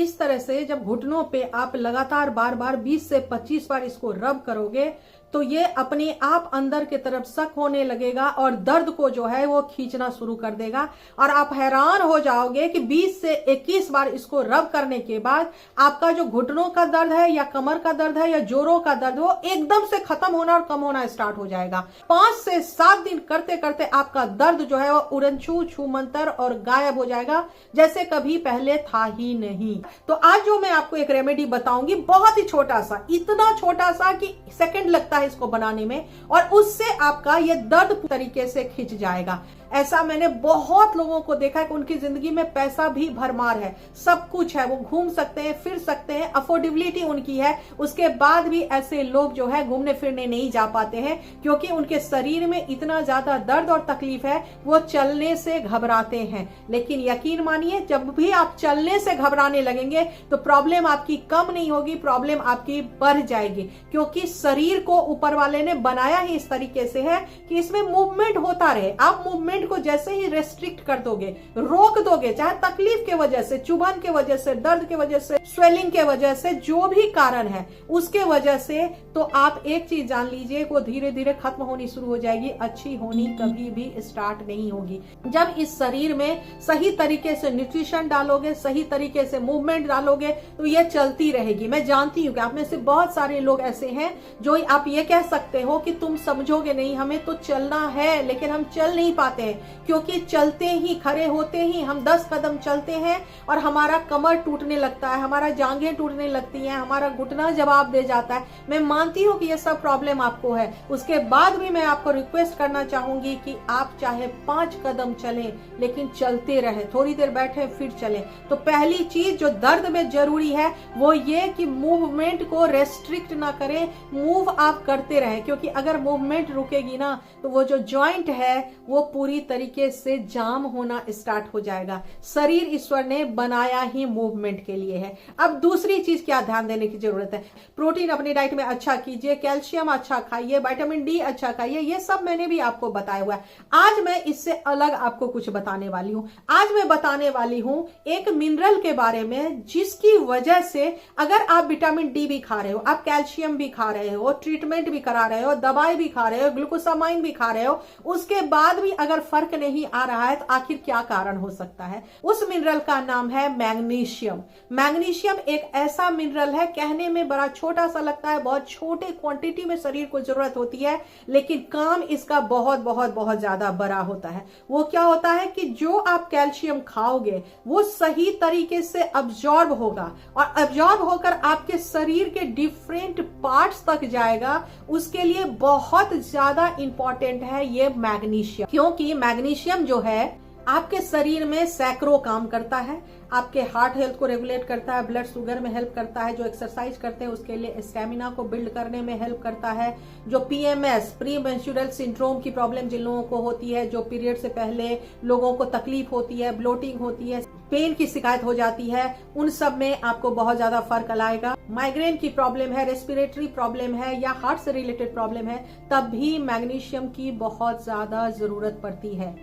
इस तरह से जब घुटनों पे आप लगातार बार बार 20 से 25 बार इसको रब करोगे तो ये अपने आप अंदर की तरफ सक होने लगेगा और दर्द को जो है वो खींचना शुरू कर देगा। और आप हैरान हो जाओगे कि 20 से 21 बार इसको रब करने के बाद आपका जो घुटनों का दर्द है या कमर का दर्द है या जोड़ों का दर्द वो एकदम से खत्म होना और कम होना स्टार्ट हो जाएगा। 5 से 7 दिन करते करते आपका दर्द जो है वो उड़नछू छू मंतर और गायब हो जाएगा, जैसे कभी पहले था ही नहीं। तो आज जो मैं आपको एक रेमेडी बताऊंगी, बहुत ही छोटा सा, इतना छोटा सा कि सेकंड लगता है इसको बनाने में, और उससे आपका ये दर्द तरीके से खिंच जाएगा। ऐसा मैंने बहुत लोगों को देखा है कि उनकी जिंदगी में पैसा भी भरमार है, सब कुछ है, वो घूम सकते हैं, फिर सकते हैं, अफोर्डेबिलिटी उनकी है, उसके बाद भी ऐसे लोग जो है घूमने फिरने नहीं जा पाते हैं क्योंकि उनके शरीर में इतना ज्यादा दर्द और तकलीफ है, वो चलने से घबराते हैं। लेकिन यकीन मानिए, जब भी आप चलने से घबराने लगेंगे तो प्रॉब्लम आपकी कम नहीं होगी, प्रॉब्लम आपकी बढ़ जाएगी, क्योंकि शरीर को ऊपर वाले ने बनाया ही इस तरीके से है कि इसमें मूवमेंट होता रहे। आप मूवमेंट को जैसे ही रेस्ट्रिक्ट कर दोगे, रोक दोगे, चाहे तकलीफ के वजह से, चुभन के वजह से, दर्द के वजह से, स्वेलिंग के वजह से, जो भी कारण है उसके वजह से, तो आप एक चीज जान लीजिए, वो धीरे धीरे खत्म होनी शुरू हो जाएगी, अच्छी होनी कभी भी स्टार्ट नहीं होगी। जब इस शरीर में सही तरीके से न्यूट्रिशन डालोगे, सही तरीके से मूवमेंट डालोगे, तो ये चलती रहेगी। मैं जानती हूँ कि आप में से बहुत सारे लोग ऐसे हैं जो आप ये कह सकते हो कि तुम समझोगे नहीं, हमें तो चलना है, लेकिन हम चल नहीं पाते हैं, क्योंकि चलते ही, खड़े होते ही हम 10 कदम चलते हैं और हमारा कमर टूटने लगता है, हमारा जांघें टूटने लगती हैं, हमारा घुटना जवाब दे जाता है। मैं मानती हूँ कि ये सब प्रॉब्लम आपको है, उसके बाद भी मैं आपको रिक्वेस्ट करना चाहूंगी कि आप चाहे 5 कदम चलें, लेकिन चलते रहे, थोड़ी देर बैठे फिर चलें। तो पहली चीज जो दर्द में जरूरी है वो ये कि मूवमेंट को रेस्ट्रिक्ट ना करें, मूव आप करते रहें, क्योंकि अगर मूवमेंट रुकेगी ना तो वो जो जॉइंट है वो पूरी तरीके से जाम होना स्टार्ट हो जाएगा। शरीर ईश्वर ने बनाया ही मूवमेंट के लिए है। अब दूसरी चीज क्या ध्यान देने की जरूरत है, प्रोटीन अपनी डाइट में अच्छा कीजिए, कैल्शियम अच्छा खाइए, विटामिन डी अच्छा खाइए, ये सब मैंने भी आपको बताया हुआ है। आज मैं इससे अलग आपको कुछ बताने वाली हूं। आज मैं बताने वाली हूं एक मिनरल के बारे में, जिसकी वजह से अगर आप विटामिन डी भी खा रहे हो, आप कैल्शियम भी खा रहे हो, ट्रीटमेंट भी करा रहे हो, दवाई भी खा रहे हो, ग्लूकोसामाइन भी खा रहे हो, उसके बाद भी अगर फर्क नहीं आ रहा है तो आखिर क्या कारण हो सकता है। उस मिनरल का नाम है मैग्नीशियम। मैग्नीशियम एक ऐसा मिनरल है, कहने में बड़ा छोटा सा लगता है, बहुत छोटे क्वांटिटी में शरीर को जरूरत होती है, लेकिन काम इसका बहुत बहुत बहुत ज्यादा बड़ा होता है। वो क्या होता है कि जो आप कैल्शियम खाओगे वो सही तरीके से अब्जॉर्ब होगा और अब्जॉर्ब होकर आपके शरीर के डिफरेंट पार्ट्स तक जाएगा। उसके लिए बहुत ज्यादा इंपॉर्टेंट है ये मैग्नीशियम, क्योंकि मैग्नीशियम जो है आपके शरीर में सैकड़ों काम करता है। आपके हार्ट हेल्थ को रेगुलेट करता है, ब्लड शुगर में हेल्प करता है, जो एक्सरसाइज करते हैं उसके लिए स्टेमिना को बिल्ड करने में हेल्प करता है, जो पीएमएस प्री मेंस्ट्रुअल सिंड्रोम की प्रॉब्लम जिन लोगों को होती है, जो पीरियड से पहले लोगों को तकलीफ होती है, ब्लोटिंग होती है, पेन की शिकायत हो जाती है, उन सब में आपको बहुत ज्यादा फर्क लाएगा। माइग्रेन की प्रॉब्लम है, रेस्पिरेटरी प्रॉब्लम है या हार्ट से रिलेटेड प्रॉब्लम है, तब भी मैग्नीशियम की बहुत ज्यादा जरूरत पड़ती है।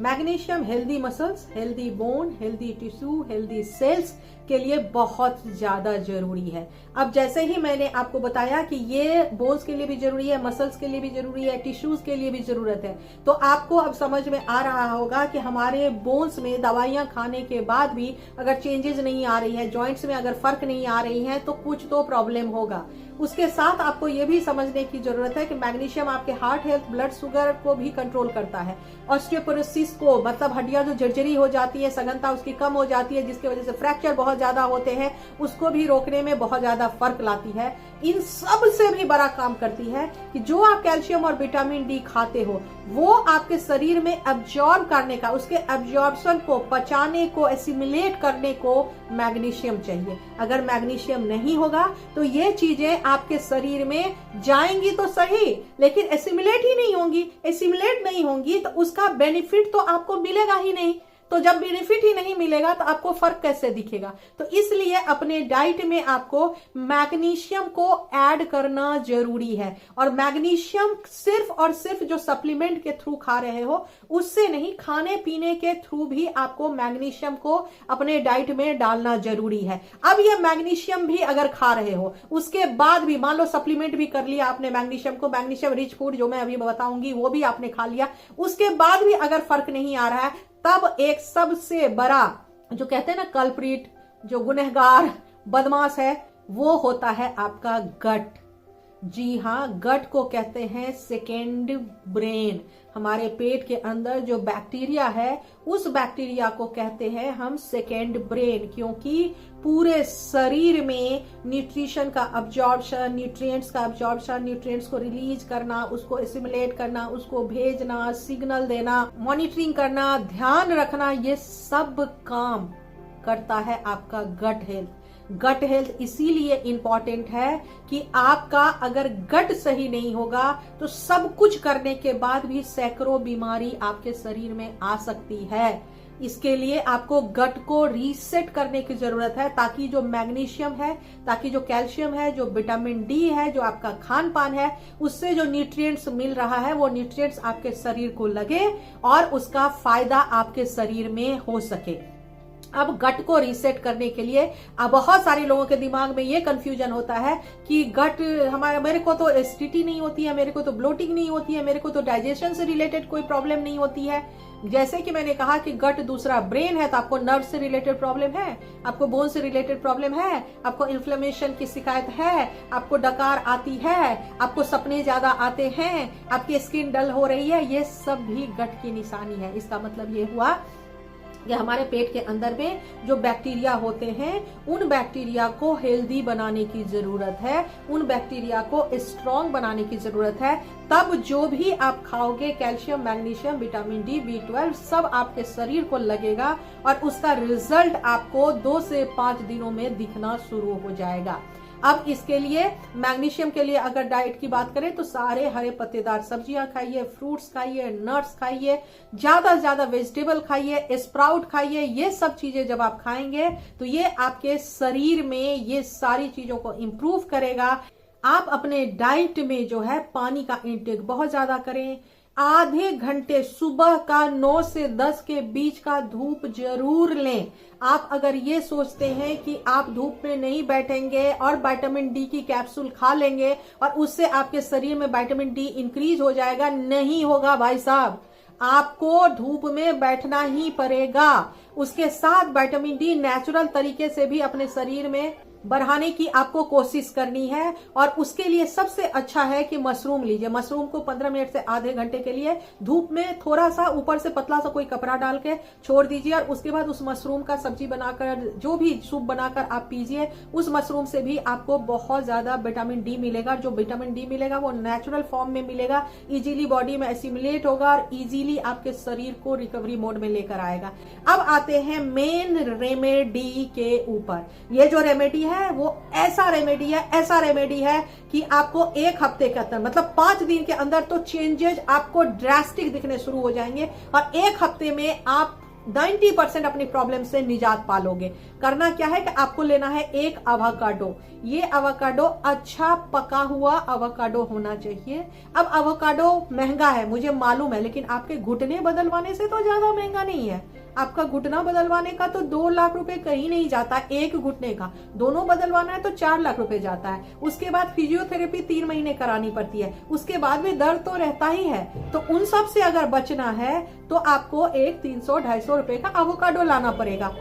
Magnesium healthy muscles, healthy bone, healthy tissue, healthy cells के लिए बहुत ज्यादा जरूरी है। अब जैसे ही मैंने आपको बताया कि ये बोन्स के लिए भी जरूरी है, मसल्स के लिए भी जरूरी है, टिश्यूज के लिए भी जरूरत है, तो आपको अब समझ में आ रहा होगा कि हमारे बोन्स में दवाइयां खाने के बाद भी अगर चेंजेस नहीं आ रही है, जॉइंट्स में अगर फर्क नहीं आ रही है, तो कुछ तो प्रॉब्लम होगा। उसके साथ आपको ये भी समझने की जरूरत है कि मैग्नीशियम आपके हार्ट हेल्थ, ब्लड शुगर को भी कंट्रोल करता है। ऑस्टियोपोरोसिस को, मतलब हड्डियां जो जर्जरी हो जाती है, सघनता उसकी कम हो जाती है, जिसकी वजह से फ्रैक्चर बहुत ज्यादा होते हैं, उसको भी रोकने में बहुत ज्यादा फर्क लाती है। इन सब से भी बड़ा काम करती है कि जो आप कैल्शियम और विटामिन डी खाते हो वो आपके शरीर में एब्जॉर्ब करने का, उसके एब्जॉर्प्शन को, पचाने को, एसिमिलेट करने को मैग्नीशियम चाहिए। अगर मैग्नीशियम नहीं होगा तो ये चीजें आपके शरीर में जाएंगी तो सही, लेकिन एसिमिलेट ही नहीं होंगी। एसिमिलेट नहीं होंगी तो उसका बेनिफिट तो आपको मिलेगा ही नहीं। तो जब बेनिफिट ही नहीं मिलेगा तो आपको फर्क कैसे दिखेगा। तो इसलिए अपने डाइट में आपको मैग्नीशियम को ऐड करना जरूरी है। और मैग्नीशियम सिर्फ और सिर्फ जो सप्लीमेंट के थ्रू खा रहे हो उससे नहीं, खाने पीने के थ्रू भी आपको मैग्नीशियम को अपने डाइट में डालना जरूरी है। अब ये मैग्नीशियम भी अगर खा रहे हो उसके बाद भी मान लो सप्लीमेंट भी कर लिया आपने मैग्नीशियम को, मैग्नीशियम रिच फूड जो मैं अभी बताऊंगी वो भी आपने खा लिया, उसके बाद भी अगर फर्क नहीं आ रहा है, तब एक सबसे बड़ा जो कहते हैं ना कल्प्रिट, जो गुनहगार बदमाश है, वो होता है आपका गट। जी हाँ, गट को कहते हैं सेकेंड ब्रेन। हमारे पेट के अंदर जो बैक्टीरिया है उस बैक्टीरिया को कहते हैं हम सेकेंड ब्रेन, क्योंकि पूरे शरीर में न्यूट्रिशन का अब्जॉर्प्शन, न्यूट्रिएंट्स का अब्जॉर्प्शन, न्यूट्रिएंट्स को रिलीज करना, उसको एसिमुलेट करना, उसको भेजना, सिग्नल देना, मॉनिटरिंग करना, ध्यान रखना, ये सब काम करता है आपका गट हेल्थ। गट हेल्थ इसीलिए इंपॉर्टेंट है कि आपका अगर गट सही नहीं होगा तो सब कुछ करने के बाद भी सैकड़ों बीमारी आपके शरीर में आ सकती है। इसके लिए आपको गट को रीसेट करने की जरूरत है, ताकि जो मैग्नीशियम है, ताकि जो कैल्शियम है, जो विटामिन डी है, जो आपका खान पान है, उससे जो न्यूट्रिएंट्स मिल रहा है वो न्यूट्रिएंट्स आपके शरीर को लगे और उसका फायदा आपके शरीर में हो सके। अब गट को रीसेट करने के लिए अब बहुत सारे लोगों के दिमाग में ये कंफ्यूजन होता है कि गट मेरे को तो एसिडिटी नहीं होती है, मेरे को तो ब्लोटिंग नहीं होती है, मेरे को तो डाइजेशन से रिलेटेड कोई प्रॉब्लम नहीं होती है। जैसे कि मैंने कहा कि गट दूसरा ब्रेन है, तो आपको नर्व से रिलेटेड प्रॉब्लम है, आपको बोन से रिलेटेड प्रॉब्लम है, आपको इन्फ्लेमेशन की शिकायत है, आपको डकार आती है, आपको सपने ज्यादा आते हैं, आपकी स्किन डल हो रही है, ये सब भी गट की निशानी है। इसका मतलब ये हुआ कि हमारे पेट के अंदर में जो बैक्टीरिया होते हैं उन बैक्टीरिया को हेल्दी बनाने की जरूरत है, उन बैक्टीरिया को स्ट्रॉन्ग बनाने की जरूरत है। तब जो भी आप खाओगे calcium, magnesium, vitamin D, B12 सब आपके शरीर को लगेगा और उसका रिजल्ट आपको 2 से 5 दिनों में दिखना शुरू हो जाएगा। अब इसके लिए मैग्नीशियम के लिए अगर डाइट की बात करें तो सारे हरे पत्तेदार सब्जियां खाइए, फ्रूट्स खाइए, नट्स खाइए, ज्यादा से ज्यादा वेजिटेबल खाइए, स्प्राउट खाइए। ये सब चीजें जब आप खाएंगे तो ये आपके शरीर में ये सारी चीजों को इम्प्रूव करेगा। आप अपने डाइट में जो है पानी का इंटेक बहुत ज्यादा करें। आधे घंटे सुबह का 9 से 10 के बीच का धूप जरूर लें। आप अगर ये सोचते हैं कि आप धूप में नहीं बैठेंगे और विटामिन डी की कैप्सूल खा लेंगे और उससे आपके शरीर में विटामिन डी इंक्रीज हो जाएगा, नहीं होगा भाई साहब। आपको धूप में बैठना ही पड़ेगा। उसके साथ विटामिन डी नेचुरल तरीके से भी अपने शरीर में बढ़ाने की आपको कोशिश करनी है। और उसके लिए सबसे अच्छा है कि मशरूम लीजिए। मशरूम को 15 मिनट से आधे घंटे के लिए धूप में थोड़ा सा ऊपर से पतला सा कोई कपड़ा डाल के छोड़ दीजिए और उसके बाद उस मशरूम का सब्जी बनाकर, जो भी सूप बनाकर आप पीजिए। उस मशरूम से भी आपको बहुत ज्यादा विटामिन डी मिलेगा। जो विटामिन डी मिलेगा वो नेचुरल फॉर्म में मिलेगा, इजीली बॉडी में एसिमुलेट होगा और इजीली आपके शरीर को रिकवरी मोड में लेकर आएगा। अब आते हैं मेन रेमेडी के ऊपर। ये जो रेमेडी है वो ऐसा रेमेडी है कि आपको 1 हफ्ते के अंदर, मतलब 5 दिन के अंदर तो चेंजेस आपको ड्रास्टिक दिखने शुरू हो जाएंगे और 1 हफ्ते में आप 90% अपनी प्रॉब्लम से निजात पालोगे। करना क्या है कि आपको लेना है एक अवाकाडो। ये अवाकाडो अच्छा पका हुआ अवाकाडो होना चाहिए। अब अवाकाडो महंगा है मुझे मालूम है, लेकिन आपके घुटने बदलवाने से तो ज्यादा महंगा नहीं है। आपका घुटना बदलवाने का तो 2 लाख रुपए कहीं नहीं जाता एक घुटने का, दोनों बदलवाना है तो 4 लाख रुपए जाता है। उसके बाद फिजियोथेरेपी 3 महीने करानी पड़ती है, उसके बाद भी दर्द तो रहता ही है। तो उन सब से अगर बचना है तो आपको एक 300-250 रुपए का एवोकाडो लाना पड़ेगा।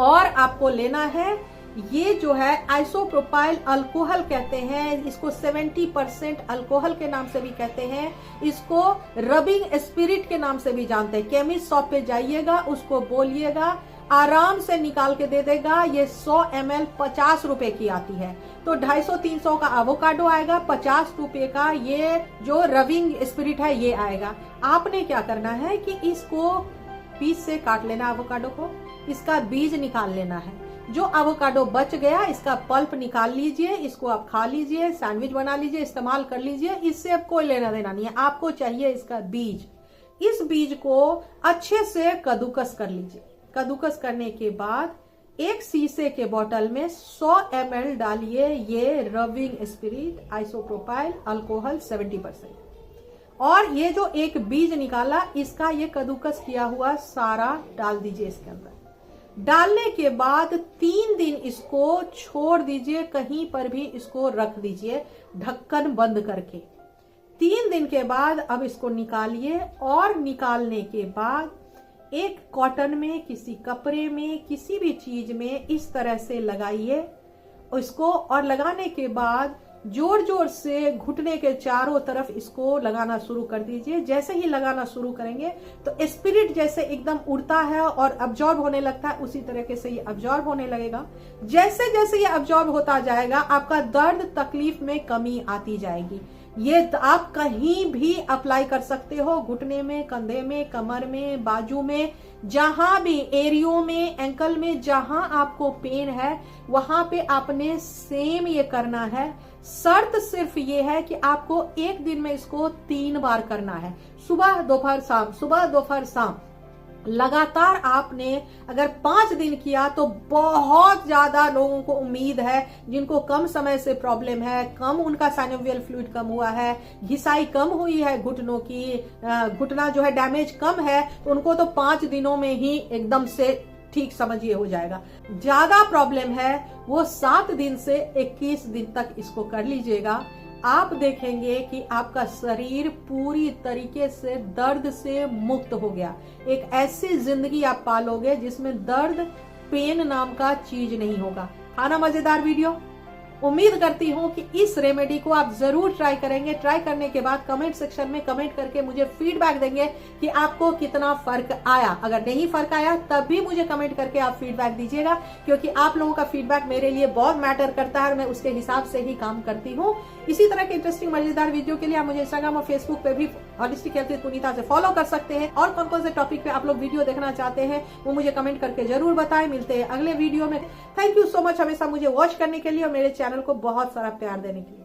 और आपको लेना है ये जो है आइसोप्रोपाइल अल्कोहल कहते हैं इसको, 70% अल्कोहल के नाम से भी कहते हैं इसको, रबिंग स्पिरिट के नाम से भी जानते हैं। केमिस्ट शॉप पे जाइएगा, उसको बोलिएगा, आराम से निकाल के दे देगा। ये 100 ml 50 रुपए की आती है, तो 250-300 का एवोकाडो आएगा, 50 रुपए का ये जो रबिंग स्पिरिट है ये आएगा। आपने क्या करना है कि इसको पीस से काट लेना, एवोकाडो को, इसका बीज निकाल लेना है। जो एवोकाडो बच गया इसका पल्प निकाल लीजिए, इसको आप खा लीजिए, सैंडविच बना लीजिए, इस्तेमाल कर लीजिए। इससे अब कोई लेना देना नहीं है, आपको चाहिए इसका बीज। इस बीज को अच्छे से कद्दूकस कर लीजिए। कद्दूकस करने के बाद एक शीशे के बोतल में 100 ml डालिए ये रविंग स्पिरिट आइसोप्रोपाइल अल्कोहल 70%। और ये जो एक बीज निकाला इसका ये कद्दूकस किया हुआ सारा डाल दीजिए इसके अंदर। डालने के बाद 3 दिन इसको छोड़ दीजिए, कहीं पर भी इसको रख दीजिए ढक्कन बंद करके। 3 दिन के बाद अब इसको निकालिए और निकालने के बाद एक कॉटन में, किसी कपड़े में, किसी भी चीज में इस तरह से लगाइए इसको। और लगाने के बाद जोर जोर से घुटने के चारों तरफ इसको लगाना शुरू कर दीजिए। जैसे ही लगाना शुरू करेंगे तो स्पिरिट जैसे एकदम उड़ता है और अब्जॉर्ब होने लगता है, उसी तरीके से ये अब्जॉर्ब होने लगेगा। जैसे जैसे ये अब्जॉर्ब होता जाएगा आपका दर्द तकलीफ में कमी आती जाएगी। ये आप कहीं भी अप्लाई कर सकते हो, घुटने में, कंधे में, कमर में, बाजू में, जहां भी एरियो में, एंकल में, जहां आपको पेन है वहां पे आपने सेम ये करना है। शर्त सिर्फ ये है कि आपको एक दिन में इसको 3 बार करना है, सुबह दोपहर शाम, सुबह दोपहर शाम। लगातार आपने अगर 5 दिन किया तो बहुत ज्यादा लोगों को उम्मीद है जिनको कम समय से प्रॉब्लम है, कम उनका साइनोवियल फ्लूइड कम हुआ है, घिसाई कम हुई है घुटनों की, घुटना जो है डैमेज कम है, तो उनको तो 5 दिनों में ही एकदम से ठीक समझिए हो जाएगा। ज्यादा प्रॉब्लम है वो 7 दिन से 21 दिन तक इसको कर लीजिएगा। आप देखेंगे कि आपका शरीर पूरी तरीके से दर्द से मुक्त हो गया। एक ऐसी जिंदगी आप पालोगे जिसमें दर्द, पेन नाम का चीज नहीं होगा। है ना मजेदार वीडियो? उम्मीद करती हूँ कि इस रेमेडी को आप जरूर ट्राई करेंगे। ट्राई करने के बाद कमेंट सेक्शन में कमेंट करके मुझे फीडबैक देंगे कि आपको कितना फर्क आया। अगर नहीं फर्क आया तब भी मुझे कमेंट करके आप फीडबैक दीजिएगा, क्योंकि आप लोगों का फीडबैक मेरे लिए बहुत मैटर करता है और मैं उसके हिसाब से ही काम करती हूँ। इसी तरह के इंटरेस्टिंग मजेदार वीडियो के लिए आप मुझे इंस्टाग्राम और फेसबुक पे भी होलिस्टिक हेल्थ विद पुनीता से फॉलो कर सकते हैं। और कौन कौन से टॉपिक पे आप लोग वीडियो देखना चाहते हैं वो मुझे कमेंट करके जरूर बताएं। मिलते हैं अगले वीडियो में। थैंक यू सो मच हमेशा मुझे वॉच करने के लिए और मेरे चैनल को बहुत सारा प्यार देने के लिए।